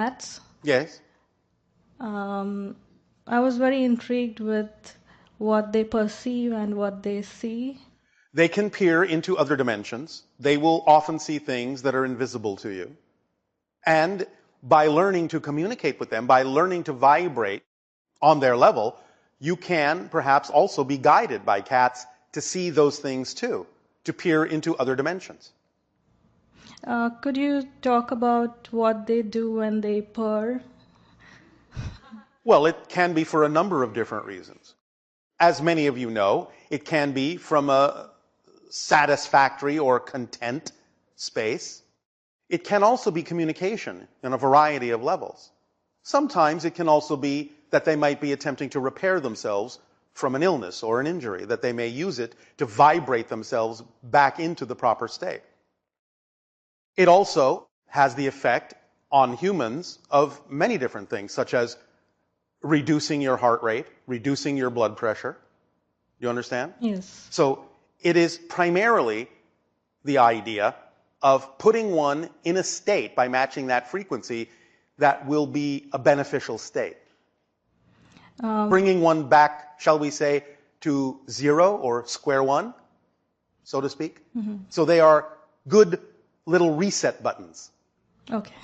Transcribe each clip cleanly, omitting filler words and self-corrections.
cats. Yes. I was very intrigued with what they perceive and what they see. They can peer into other dimensions. They will often see things that are invisible to you. And by learning to communicate with them, by learning to vibrate on their level, you can perhaps also be guided by cats to see those things too, to peer into other dimensions. Could you talk about what they do when they purr? Well, it can be for a number of different reasons. As many of you know, it can be from a satisfactory or content space. It can also be communication in a variety of levels. Sometimes it can also be that they might be attempting to repair themselves from an illness or an injury, that they may use it to vibrate themselves back into the proper state. It also has the effect on humans of many different things, such as reducing your heart rate, reducing your blood pressure. You understand? Yes. So it is primarily the idea of putting one in a state by matching that frequency that will be a beneficial state. Bringing one back, shall we say, to zero or square one, so to speak. Mm-hmm. So they are good little reset buttons. Okay.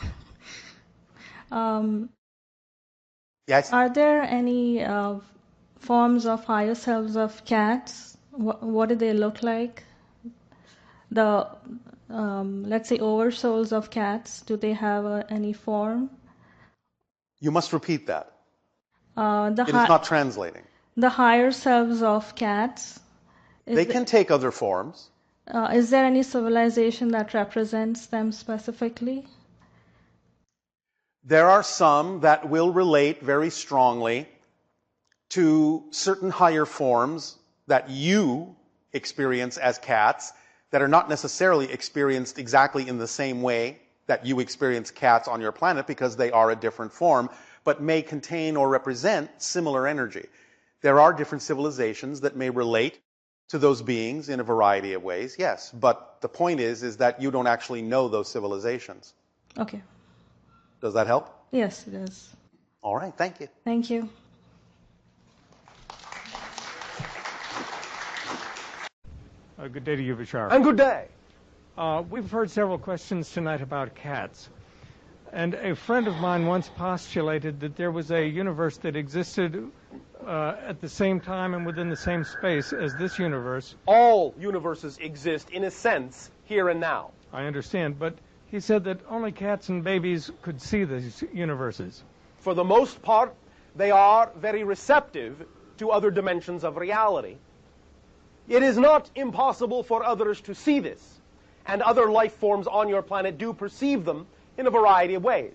Yes? Are there any forms of higher selves of cats? What do they look like? The, let's say, oversouls of cats, do they have any form? You must repeat that. The It is not translating. The higher selves of cats. They can take other forms. Is there any civilization that represents them specifically? There are some that will relate very strongly to certain higher forms that you experience as cats that are not necessarily experienced exactly in the same way that you experience cats on your planet, because they are a different form, but may contain or represent similar energy. There are different civilizations that may relate to those beings in a variety of ways, yes, but the point is that you don't actually know those civilizations. Okay. Does that help? Yes, it does. All right, thank you. Thank you. Good day to you, Bashar. And good day. We've heard several questions tonight about cats. And a friend of mine once postulated that there was a universe that existed at the same time and within the same space as this universe. All universes exist, in a sense, here and now. I understand, but he said that only cats and babies could see these universes. For the most part, they are very receptive to other dimensions of reality. It is not impossible for others to see this, and other life forms on your planet do perceive them in a variety of ways.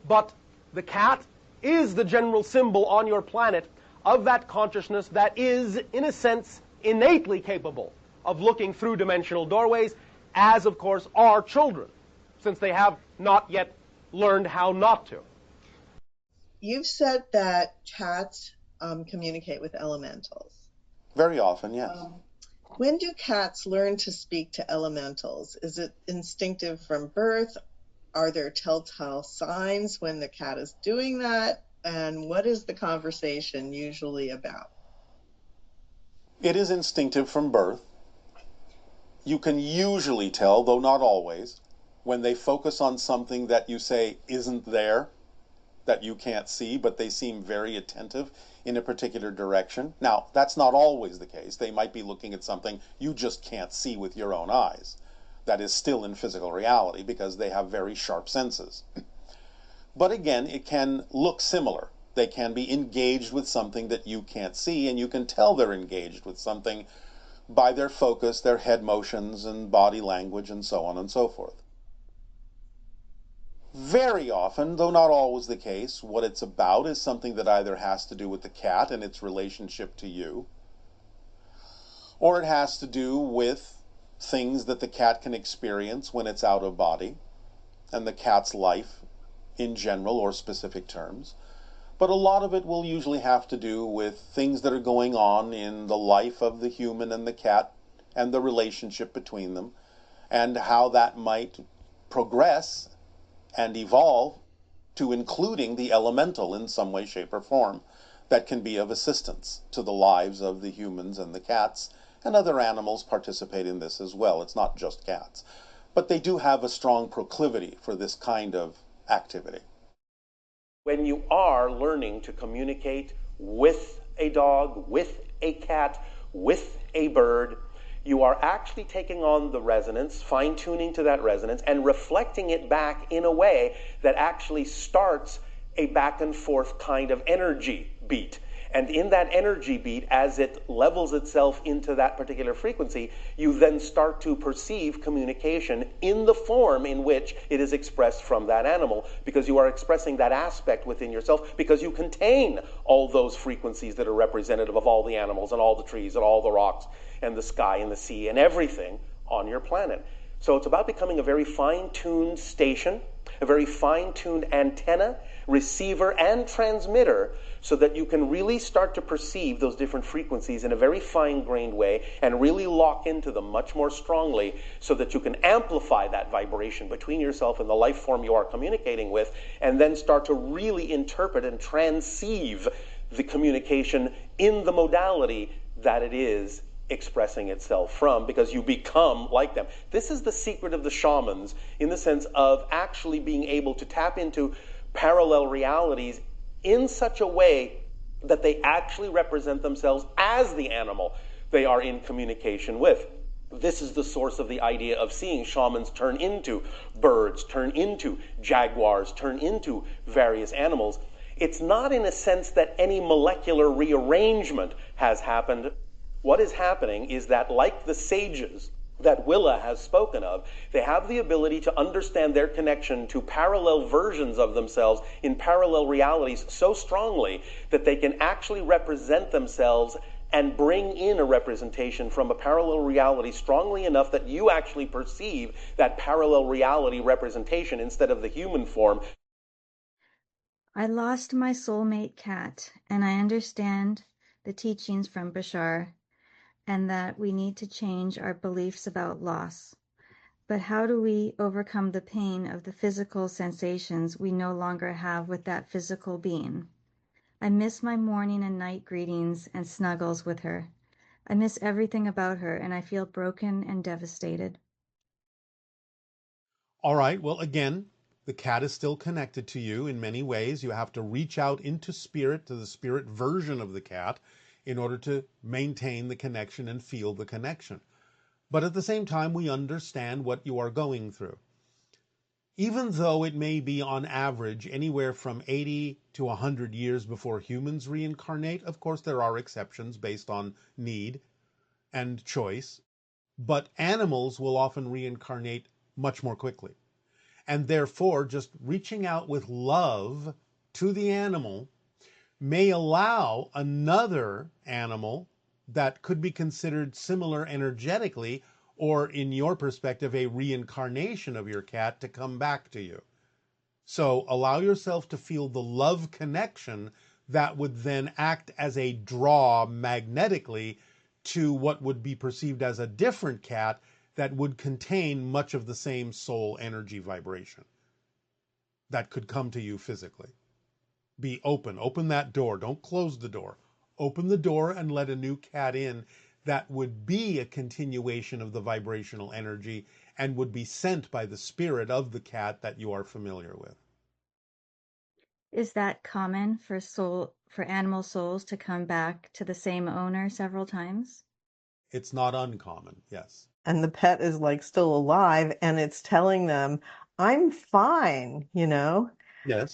But the cat is the general symbol on your planet of that consciousness that is, in a sense, innately capable of looking through dimensional doorways, as, of course, are children, since they have not yet learned how not to. You've said that cats communicate with elementals. Very often, yes. When do cats learn to speak to elementals? Is it instinctive from birth? Are there telltale signs when the cat is doing that? And what is the conversation usually about? It is instinctive from birth. You can usually tell, though not always, when they focus on something that you say isn't there, that you can't see, but they seem very attentive in a particular direction. Now, that's not always the case. They might be looking at something you just can't see with your own eyes. That is still in physical reality, because they have very sharp senses. But again, it can look similar. They can be engaged with something that you can't see, and you can tell they're engaged with something by their focus, their head motions, and body language, and so on and so forth. Very often, though not always the case, what it's about is something that either has to do with the cat and its relationship to you, or it has to do with things that the cat can experience when it's out of body, and the cat's life in general or specific terms. But a lot of it will usually have to do with things that are going on in the life of the human and the cat and the relationship between them, and how that might progress and evolve to including the elemental in some way, shape, or form that can be of assistance to the lives of the humans and the cats, and other animals participate in this as well. It's not just cats. But they do have a strong proclivity for this kind of activity. When you are learning to communicate with a dog, with a cat, with a bird, you are actually taking on the resonance, fine-tuning to that resonance, and reflecting it back in a way that actually starts a back and forth kind of energy beat. And in that energy beat, as it levels itself into that particular frequency, you then start to perceive communication in the form in which it is expressed from that animal, because you are expressing that aspect within yourself, because you contain all those frequencies that are representative of all the animals and all the trees and all the rocks and the sky and the sea and everything on your planet. So it's about becoming a very fine-tuned station, a very fine-tuned antenna, receiver, and transmitter, so that you can really start to perceive those different frequencies in a very fine-grained way and really lock into them much more strongly, so that you can amplify that vibration between yourself and the life form you are communicating with, and then start to really interpret and transceive the communication in the modality that it is expressing itself from, because you become like them. This is the secret of the shamans, in the sense of actually being able to tap into parallel realities in such a way that they actually represent themselves as the animal they are in communication with. This is the source of the idea of seeing shamans turn into birds, turn into jaguars, turn into various animals. It's not in a sense that any molecular rearrangement has happened. What is happening is that, like the sages that Willa has spoken of, they have the ability to understand their connection to parallel versions of themselves in parallel realities so strongly that they can actually represent themselves and bring in a representation from a parallel reality strongly enough that you actually perceive that parallel reality representation instead of the human form. I lost my soulmate cat, and I understand the teachings from Bashar, and that we need to change our beliefs about loss. But how do we overcome the pain of the physical sensations we no longer have with that physical being? I miss my morning and night greetings and snuggles with her. I miss everything about her, and I feel broken and devastated. All right, well, again, the cat is still connected to you in many ways. You have to reach out into spirit, to the spirit version of the cat, in order to maintain the connection and feel the connection. But at the same time, we understand what you are going through. Even though it may be on average anywhere from 80 to 100 years before humans reincarnate, of course there are exceptions based on need and choice, but animals will often reincarnate much more quickly. And therefore, just reaching out with love to the animal may allow another animal that could be considered similar energetically, or in your perspective, a reincarnation of your cat, to come back to you. So allow yourself to feel the love connection that would then act as a draw magnetically to what would be perceived as a different cat that would contain much of the same soul energy vibration that could come to you physically. Be open. Open that door. Don't close the door. Open the door and let a new cat in that would be a continuation of the vibrational energy and would be sent by the spirit of the cat that you are familiar with. Is that common for animal souls to come back to the same owner several times? It's not uncommon, yes. And the pet is like still alive and it's telling them, I'm fine, you know? Yes.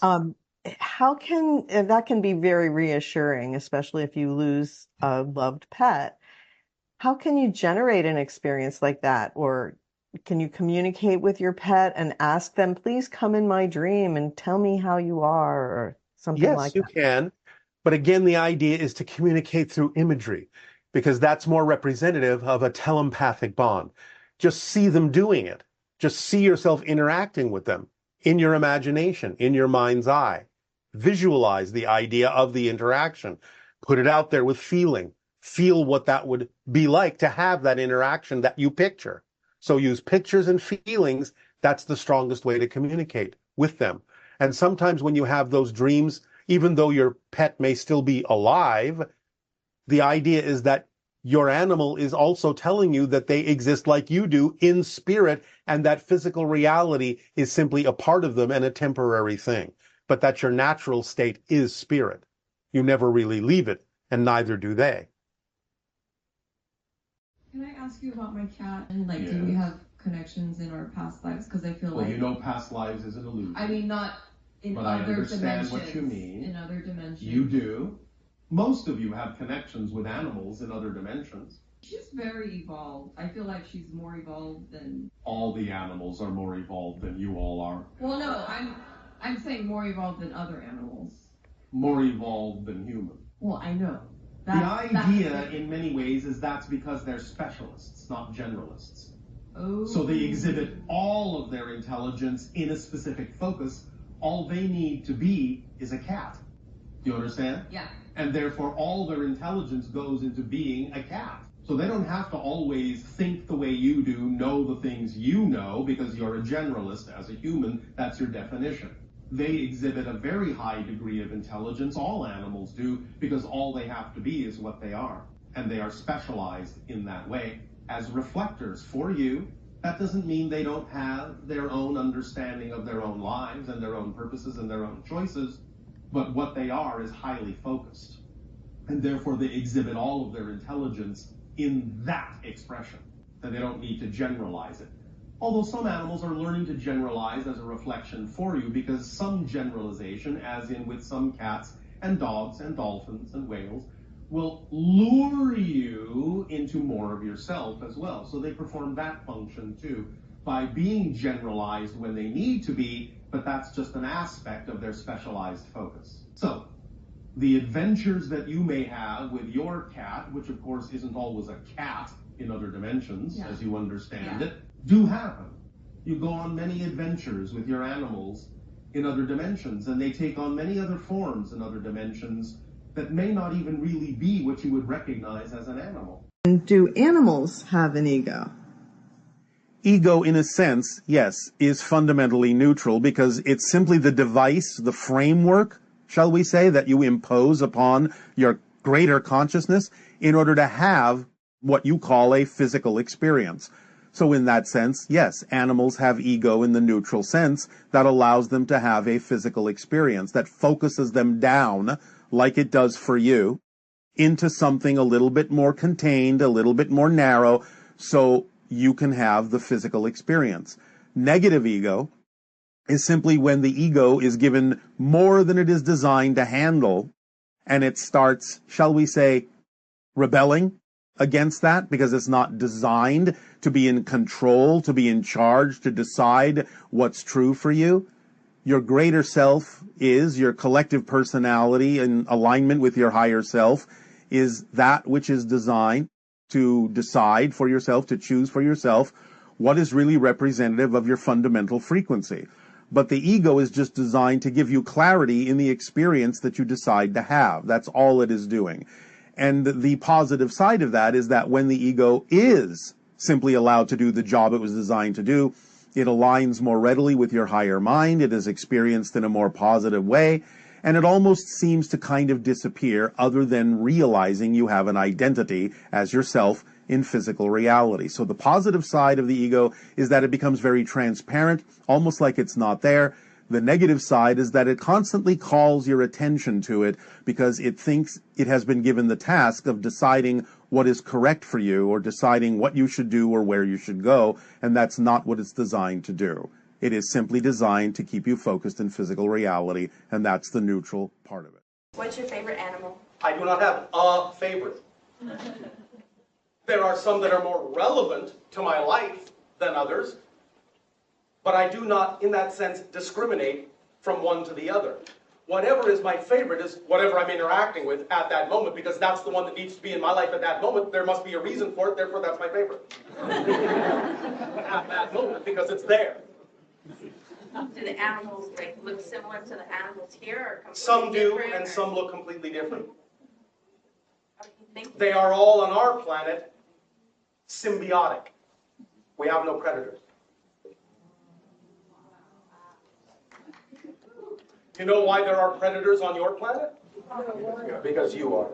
How can that can be very reassuring, especially if you lose a loved pet. How can you generate an experience like that? Or can you communicate with your pet and ask them, please come in my dream and tell me how you are, or something Yes, like you that? can. But again, the idea is to communicate through imagery, because that's more representative of a telepathic bond. Just see them doing it. Just see yourself interacting with them in your imagination, in your mind's eye. Visualize the idea of the interaction. Put it out there with feeling. Feel what that would be like to have that interaction that you picture. So use pictures and feelings. That's the strongest way to communicate with them. And sometimes when you have those dreams, even though your pet may still be alive, the idea is that your animal is also telling you that they exist like you do in spirit, and that physical reality is simply a part of them and a temporary thing, but that your natural state is spirit. You never really leave it, and neither do they. Can I ask you about my cat? And like, do we have connections in our past lives? Because I feel like... Well, you know past lives is an illusion. I mean, not in but other I understand dimensions. What you mean. In other dimensions. You do. Most of you have connections with animals in other dimensions. She's very evolved. I feel like she's more evolved than... All the animals are more evolved than you all are. Well, no, I'm saying more evolved than other animals. More evolved than human. Well, I know. The idea, in many ways, is that's because they're specialists, not generalists. Oh. So they exhibit all of their intelligence in a specific focus. All they need to be is a cat. Do you understand? Yeah. And therefore all their intelligence goes into being a cat. So they don't have to always think the way you do, know the things you know, because you're a generalist as a human. That's your definition. They exhibit a very high degree of intelligence. All animals do, because all they have to be is what they are. And they are specialized in that way as reflectors for you. That doesn't mean they don't have their own understanding of their own lives and their own purposes and their own choices. But what they are is highly focused. And therefore they exhibit all of their intelligence in that expression. And they don't need to generalize it. Although some animals are learning to generalize as a reflection for you, because some generalization, as in with some cats and dogs and dolphins and whales, will lure you into more of yourself as well. So they perform that function too, by being generalized when they need to be, but that's just an aspect of their specialized focus. So, the adventures that you may have with your cat, which of course isn't always a cat in other dimensions, as you understand it, do happen. You go on many adventures with your animals in other dimensions, and they take on many other forms in other dimensions that may not even really be what you would recognize as an animal. And do animals have an ego? Ego, in a sense, yes, is fundamentally neutral, because it's simply the device, the framework, shall we say, that you impose upon your greater consciousness in order to have what you call a physical experience. So in that sense, yes, animals have ego in the neutral sense that allows them to have a physical experience, that focuses them down, like it does for you, into something a little bit more contained, a little bit more narrow, so you can have the physical experience. Negative ego is simply when the ego is given more than it is designed to handle, and it starts, shall we say, rebelling against that, because it's not designed to be in control, to be in charge, to decide what's true for you. Your greater self is, your collective personality in alignment with your higher self, is that which is designed to decide for yourself, to choose for yourself what is really representative of your fundamental frequency. But the ego is just designed to give you clarity in the experience that you decide to have. That's all it is doing. And the positive side of that is that when the ego is simply allowed to do the job it was designed to do, it aligns more readily with your higher mind, it is experienced in a more positive way, and it almost seems to kind of disappear, other than realizing you have an identity as yourself in physical reality. So the positive side of the ego is that it becomes very transparent, almost like it's not there. The negative side is that it constantly calls your attention to it, because it thinks it has been given the task of deciding what is correct for you, or deciding what you should do or where you should go, and that's not what it's designed to do. It is simply designed to keep you focused in physical reality, and that's the neutral part of it. What's your favorite animal? I do not have a favorite. There are some that are more relevant to my life than others, but I do not, in that sense, discriminate from one to the other. Whatever is my favorite is whatever I'm interacting with at that moment, because that's the one that needs to be in my life at that moment. There must be a reason for it, therefore that's my favorite. At that moment, because it's there. Do the animals look similar to the animals here, or Some do, different, and some look completely different. How do you think? They are all on our planet symbiotic. We have no predators. You know why there are predators on your planet? Yeah, because you are.